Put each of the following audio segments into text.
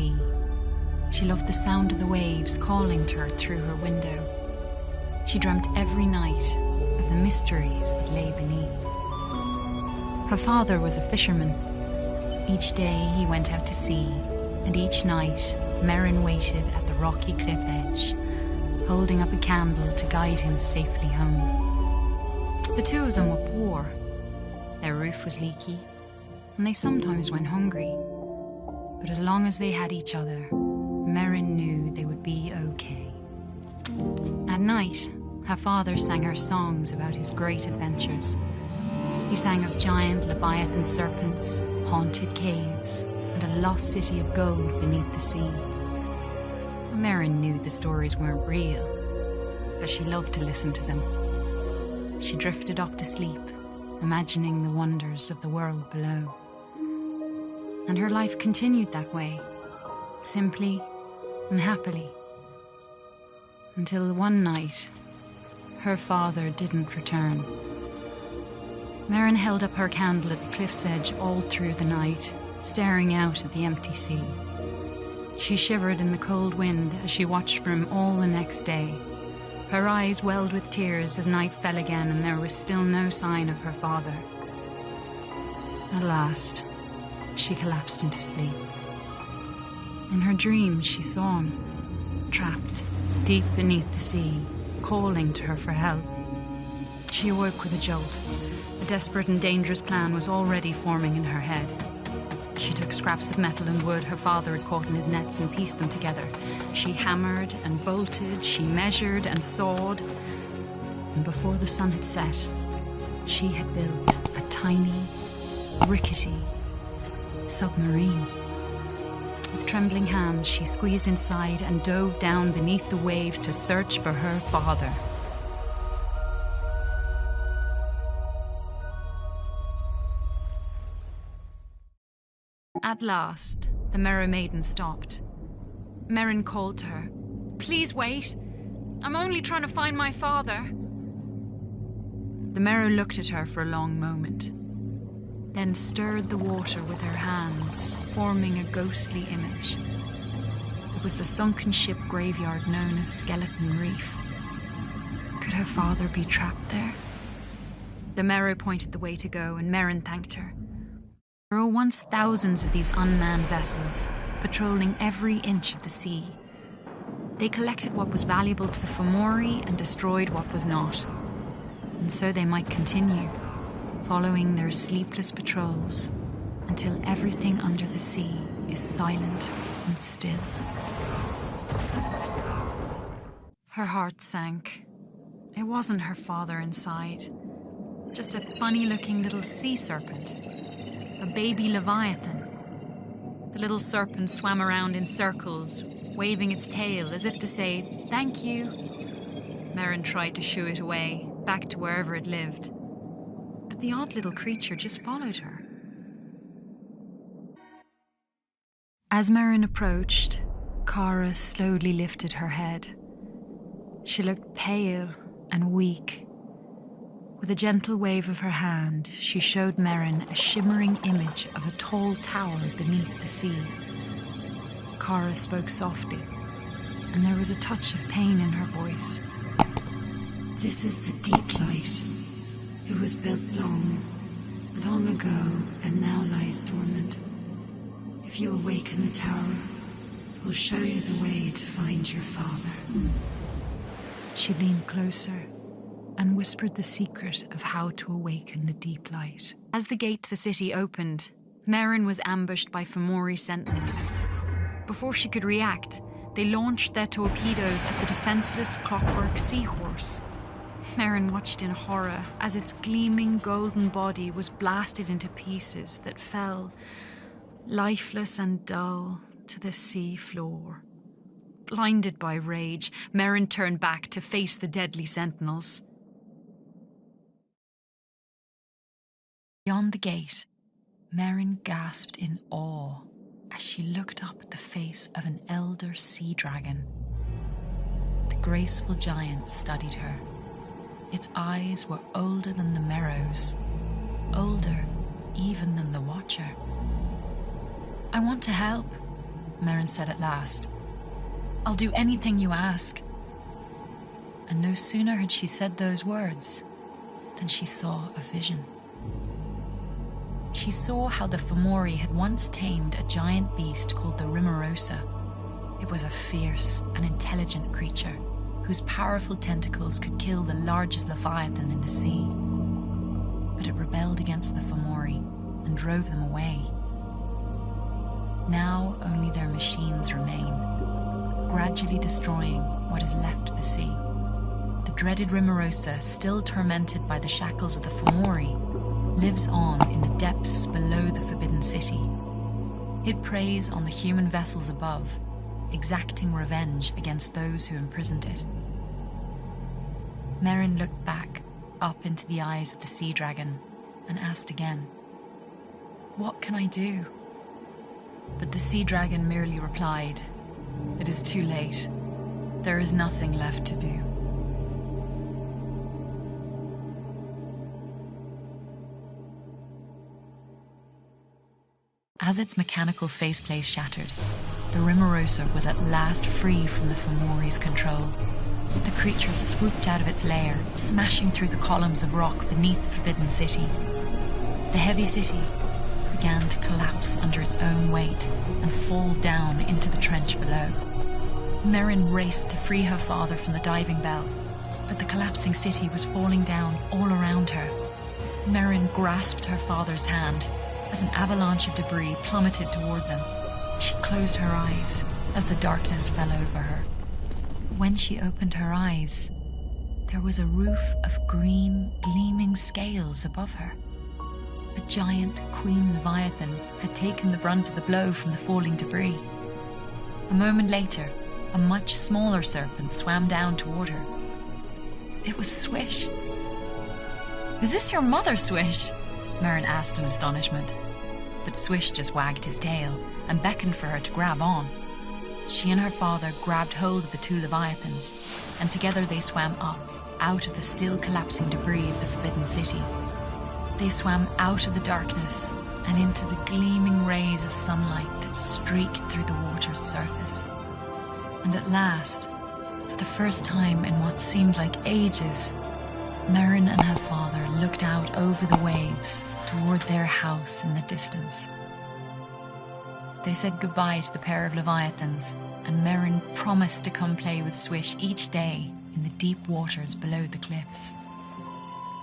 sea. She loved the sound of the waves calling to her through her window. She dreamt every night of the mysteries that lay beneath. Her father was a fisherman. Each day he went out to sea, and each night Merryn waited at the rocky cliff edge, holding up a candle to guide him safely home. The two of them were poor. Their roof was leaky, and they sometimes went hungry. But as long as they had each other, Merryn knew they would be okay. At night, her father sang her songs about his great adventures. He sang of giant leviathan serpents, haunted caves, and a lost city of gold beneath the sea. Merryn knew the stories weren't real, but she loved to listen to them. She drifted off to sleep, imagining the wonders of the world below. And her life continued that way, simply and happily, until one night, her father didn't return. Merryn held up her candle at the cliff's edge all through the night, staring out at the empty sea. She shivered in the cold wind as she watched for him all the next day. Her eyes welled with tears as night fell again and there was still no sign of her father. At last, she collapsed into sleep. In her dreams, she saw him, trapped deep beneath the sea, calling to her for help. She awoke with a jolt. A desperate and dangerous plan was already forming in her head. She took scraps of metal and wood her father had caught in his nets and pieced them together. She hammered and bolted, she measured and sawed. And before the sun had set, she had built a tiny, rickety submarine. With trembling hands, she squeezed inside and dove down beneath the waves to search for her father. At last, the mermaiden stopped. Merryn called to her. "Please wait. I'm only trying to find my father." The Merrow looked at her for a long moment, then stirred the water with her hands, forming a ghostly image. It was the sunken ship graveyard known as Skeleton Reef. Could her father be trapped there? The Merrow pointed the way to go, and Merryn thanked her. There were once thousands of these unmanned vessels, patrolling every inch of the sea. They collected what was valuable to the Fomori and destroyed what was not. And so they might continue, following their sleepless patrols until everything under the sea is silent and still. Her heart sank. It wasn't her father inside, just a funny-looking little sea serpent. A baby leviathan. The little serpent swam around in circles, waving its tail as if to say, "Thank you." Merryn tried to shoo it away, back to wherever it lived. But the odd little creature just followed her. As Merryn approached, Cara slowly lifted her head. She looked pale and weak. With a gentle wave of her hand, she showed Merryn a shimmering image of a tall tower beneath the sea. Cara spoke softly, and there was a touch of pain in her voice. "This is the Deep Light. It was built long ago, and now lies dormant. If you awaken the tower, it will show you the way to find your father." She leaned closer and whispered the secret of how to awaken the Deep Light. As the gate to the city opened, Merryn was ambushed by Fomori sentinels. Before she could react, they launched their torpedoes at the defenseless clockwork seahorse. Merryn watched in horror as its gleaming golden body was blasted into pieces that fell, lifeless and dull, to the sea floor. Blinded by rage, Merryn turned back to face the deadly sentinels. Beyond the gate, Merryn gasped in awe as she looked up at the face of an elder sea dragon. The graceful giant studied her. Its eyes were older than the Merrow's, older even than the Watcher. "I want to help," Merryn said at last. "I'll do anything you ask." And no sooner had she said those words than she saw a vision. She saw how the Fomori had once tamed a giant beast called the Rimorosa. It was a fierce and intelligent creature whose powerful tentacles could kill the largest leviathan in the sea. But it rebelled against the Fomori and drove them away. Now only their machines remain, gradually destroying what is left of the sea. The dreaded Rimorosa, still tormented by the shackles of the Fomori, lives on in the depths below the Forbidden City. It preys on the human vessels above, exacting revenge against those who imprisoned it. Merryn looked back, up into the eyes of the sea dragon, and asked again, "What can I do?" But the sea dragon merely replied, "It is too late. There is nothing left to do." As its mechanical faceplate shattered, the Rimorosa was at last free from the Fomori's control. The creature swooped out of its lair, smashing through the columns of rock beneath the Forbidden City. The heavy city began to collapse under its own weight and fall down into the trench below. Merryn raced to free her father from the diving bell, but the collapsing city was falling down all around her. Merryn grasped her father's hand as an avalanche of debris plummeted toward them. She closed her eyes as the darkness fell over her. When she opened her eyes, there was a roof of green, gleaming scales above her. A giant queen leviathan had taken the brunt of the blow from the falling debris. A moment later, a much smaller serpent swam down toward her. It was Swish. "Is this your mother, Swish?" Merryn asked in astonishment. But Swish just wagged his tail and beckoned for her to grab on. She and her father grabbed hold of the two leviathans, and together they swam up, out of the still collapsing debris of the Forbidden City. They swam out of the darkness and into the gleaming rays of sunlight that streaked through the water's surface. And at last, for the first time in what seemed like ages, Merryn and her father looked out over the waves toward their house in the distance. They said goodbye to the pair of leviathans, and Merryn promised to come play with Swish each day in the deep waters below the cliffs.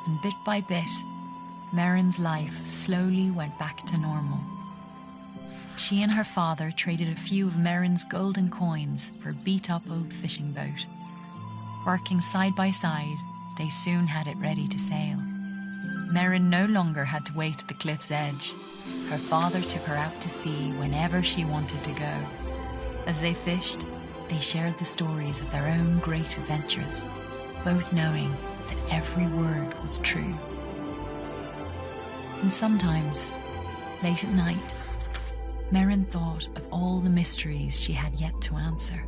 And bit by bit, Merryn's life slowly went back to normal. She and her father traded a few of Merryn's golden coins for a beat-up old fishing boat. Working side by side, they soon had it ready to sail. Merryn no longer had to wait at the cliff's edge. Her father took her out to sea whenever she wanted to go. As they fished, they shared the stories of their own great adventures, both knowing that every word was true. And sometimes, late at night, Merryn thought of all the mysteries she had yet to answer.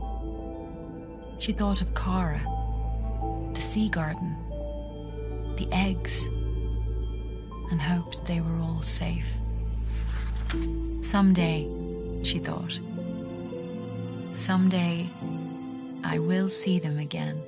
She thought of Cara, the sea garden, the eggs, and hoped they were all safe. Someday, she thought, someday I will see them again.